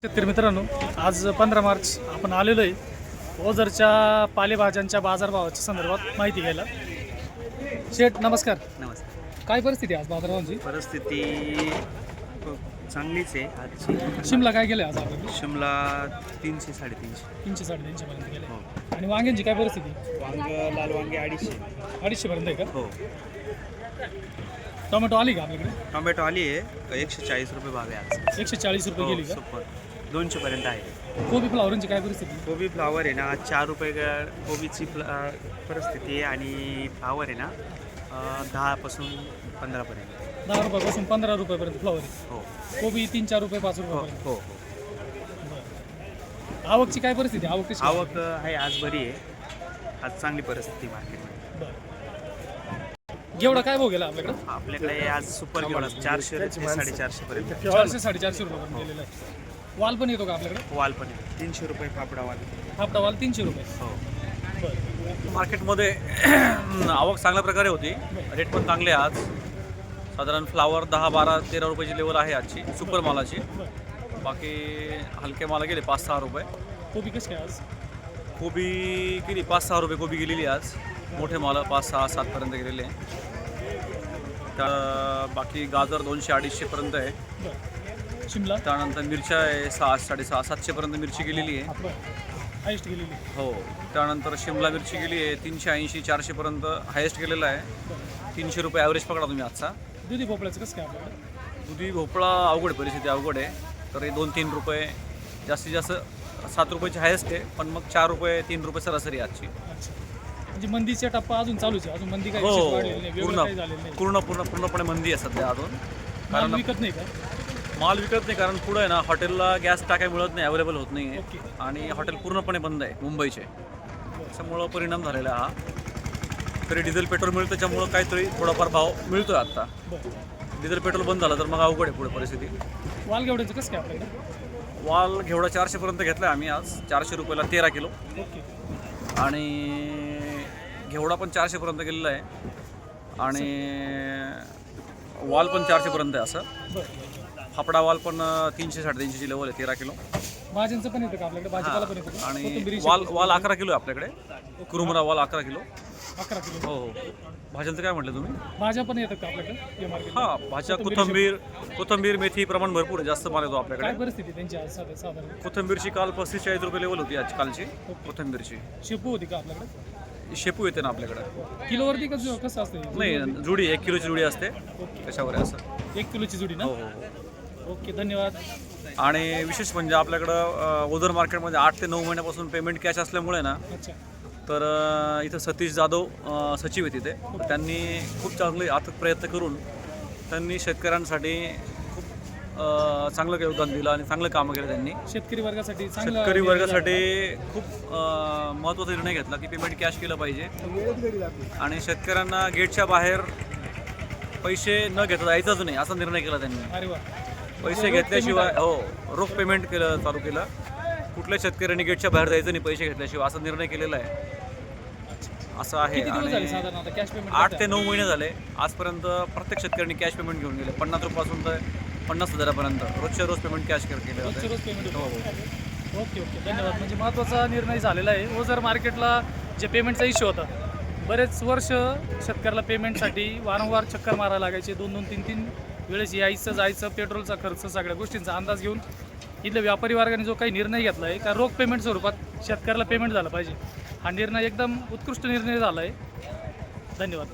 शेतकरी मित्रांनो, आज 15 मार्च आपण आलेलो आहे ओझरच्या पालेभाज्यांच्या बाजारभावाच्या संदर्भात माहिती घ्यायला. शेठ नमस्कार. नमस्कार. काय परिस्थिती आहे आज बाजारभावाची? परिस्थिती खूप चांगलीच आहे आजची. शिमला काय गेले आज आपल्याकडे? शिमला 300 350. 300 350 पर्यंत गेले. हो. आणि वांग्यांची काय परिस्थिती? वांग लाल वांगे 250. 250 पर्यंत आहे का? हो. टोमॅटो आली का आपल्याकडे? टोमॅटो आली आहे 140 रुपये भाव आहे आज. 140 रुपये गेली का? सुपर 200 पर्यंत आहे. कोबी फ्लावरांची काय परिस्थिती? कोबी फ्लावर आहे ना आज 4 रुपये कोबीची परिस्थिती आहे आणि फ्लावर आहे ना 10 पासून 15 पर्यंत. 10 रुपयापासून 15 रुपयापर्यंत फ्लावर आहे. हो कोबी 3-4 रुपये 5 हो रुपयापर्यंत. हो हो. बरं. आवकची काय परिस्थिती? आवक कशी? आवक आहे आज बरी आहे. आज चांगली परिस्थिती मार्केटमध्ये. बरं. घेवडा काय भाव गेला आपल्याकडे? आपल्याकडे आज सुपर घेवडा 400 ते 450 पर्यंत. 400-450 रुपयापर्यंत गेलेला आहे. वाल पण येतो का आपल्याकडे? वाल पण आहे 300 रुपये फापडा वाल. आपला वाल 300 रुपये. हो. बरं. मार्केटमध्ये आवक चांगल्या प्रकारे होती. रेट पण चांगले आहे आज. साधारण फ्लावर 10, 12, 13 रुपयाची लेवल आहे आजची सुपर मालाची. बरं. बाकी हलके माला गेले 5-6 रुपये. कोबी कशी काय आज? कोबी गेली 5-6 रुपये कोबी गेलेली आज. मोठे माल 5, 6, 7 पर्यंत गेलेले आहे. त्या बाकी गाजर 200-250 पर्यंत आहे. बरं. शिमला? त्यानंतर मिरच्या आहे 600, 650, 700 पर्यंत मिरची गेलेली आहे. बरं. हायस्ट गेलेली. हो. त्यानंतर शिमला मिरची गेली आहे 380-400 पर्यंत हायेस्ट गेलेला आहे. बरं. 300 रुपये ॲव्हरेज पकडा तुम्ही आजचा. दुधी भोपळ्याचं कसं काय आपल्याकडे? दुधी भोपळा अवघड परिस्थिती अवघड आहे. तर हे 2-3 रुपये जास्तीत जास्त 7 रुपयाची हायेस्ट आहे. पण मग 4 रुपये 3 रुपये सरासरी आजची. अच्छा. म्हणजे मंदीचा टप्पा अजून चालूच आहे. अजून मंदी काही हो विशेष वाढलेली नाही. वेगळं काही झालेलं नाही. पूर्णपणे मंदी आहे सध्या अजून. माल कारण विकत नाही का? माल विकत नाही कारण पुढे आहे ना हॉटेलला गॅस टाकाय मिळत नाही, अवेलेबल होत नाही ओके. आहे. आणि हॉटेल पूर्णपणे बंद आहे मुंबईचे. त्याच्यामुळं परिणाम झालेला आहे हा. तरी डिझेल पेट्रोल मिळतं त्याच्यामुळं काहीतरी थोडाफार भाव मिळतो आहे आत्ता. बरं. डिझेल पेट्रोल बंद झालं तर मग अवघड आहे पुढे परिस्थिती. वाल घेवड्याचं कसं काय आपल्याकडे? वाल घेवडा 400 पर्यंत घेतला आम्ही आज. 400 रुपयाला 13 किलो. ओके. आणि घेवडा पण 400 पर्यंत गेलेला आहे. आणि वाल पण 400 पर्यंत आहे असं. बरं. फापडा वाल पण 300-350ची लेवल आहे 13 किलो. भाज्यांचं पण येतं का आपल्याकडे? भाजीपाला पण येतो का? आणि कोथिंबीर, वाल 11 किलो आहे आपल्याकडे. कुरुमुरा वाल 11 किलो. 11 किलो. हो हो. भाज्यांचं काय म्हटलं तुम्ही? भाज्या पण येतात का आपल्याकडे या मार्केट? हां, भाज्या कोथिंबीर मेथी प्रमाण भरपूर आहे. जास्त माल येतो काय आपल्याकडे. परिस्थिती त्यांची आज साधारण? कोथिंबीरची काल 35-40 रुपये लेवल होती आज कालची कोथिंबीरची. शेपू होती का आपल्याकडे? शेपू येते ना आपल्याकडे. किलोवरती कसं असतं हे? नाही, जुडी 1 किलोची जुडी असते ओके. त्याच्यावर आहे असं. 1 किलोची जुडी ना? हो हो हो. ओके, धन्यवाद. आणि विशेष म्हणजे आपल्याकडं ओझर मार्केटमध्ये 8 ते 9 महिन्यापासून पेमेंट कॅश असल्यामुळे ना अच्छा. तर इथं सतीश जाधव सचिव आहेत तिथे. त्यांनी खूप चांगले अथक प्रयत्न करून त्यांनी शेतकऱ्यांसाठी खूप चांगलं योगदान दिलं आणि चांगलं कामं केलं त्यांनी. शेतकरी वर्गासाठी चांगला शेतकरी वर्गासाठी खूप महत्त्वाचा निर्णय घेतला की पेमेंट कॅश केलं पाहिजे. आणि शेतकऱ्यांना गेटच्या बाहेर पैसे न घेता जायचंच नाही असा निर्णय केला त्यांनी. अरे वा. पैसे घेतल्याशिवाय रोख पेमेंट चालू केलं. कुठल्या शेतकऱ्यांनी गेटच्या बाहेर जायचं नाही पैसे घेतल्याशिवाय असा निर्णय केलेला आहे. असं आहे. किती दिवस झाले आणि साधारण आता कॅश पेमेंट? 8 ते 9 महिने झाले आजपर्यंत प्रत्येक शेतकऱ्यांनी कॅश पेमेंट घेऊन गेले. 50 रुपयापासून तर 50,000 पर्यंत रोजच्या रोज पेमेंट कॅश केले होते. रोज पेमेंट हो होतं. हो. ओके ओके, धन्यवाद. म्हणजे महत्त्वाचा निर्णय झालेला आहे. ओझर मार्केटला जे पेमेंटचा इश्यू होता, बरेच वर्ष शेतकऱ्याला पेमेंटसाठी वारंवार चक्कर मारायला लागायचे. 2-2, 3-3 वेळेस यायचं जायचं, पेट्रोलचा खर्च, सगळ्या गोष्टींचा अंदाज घेऊन इथल्या व्यापारी वर्गाने जो काही निर्णय घेतला आहे का रोख पेमेंट स्वरूपात शेतकऱ्याला पेमेंट झालं पाहिजे, हा निर्णय एकदम उत्कृष्ट निर्णय झाला आहे. धन्यवाद.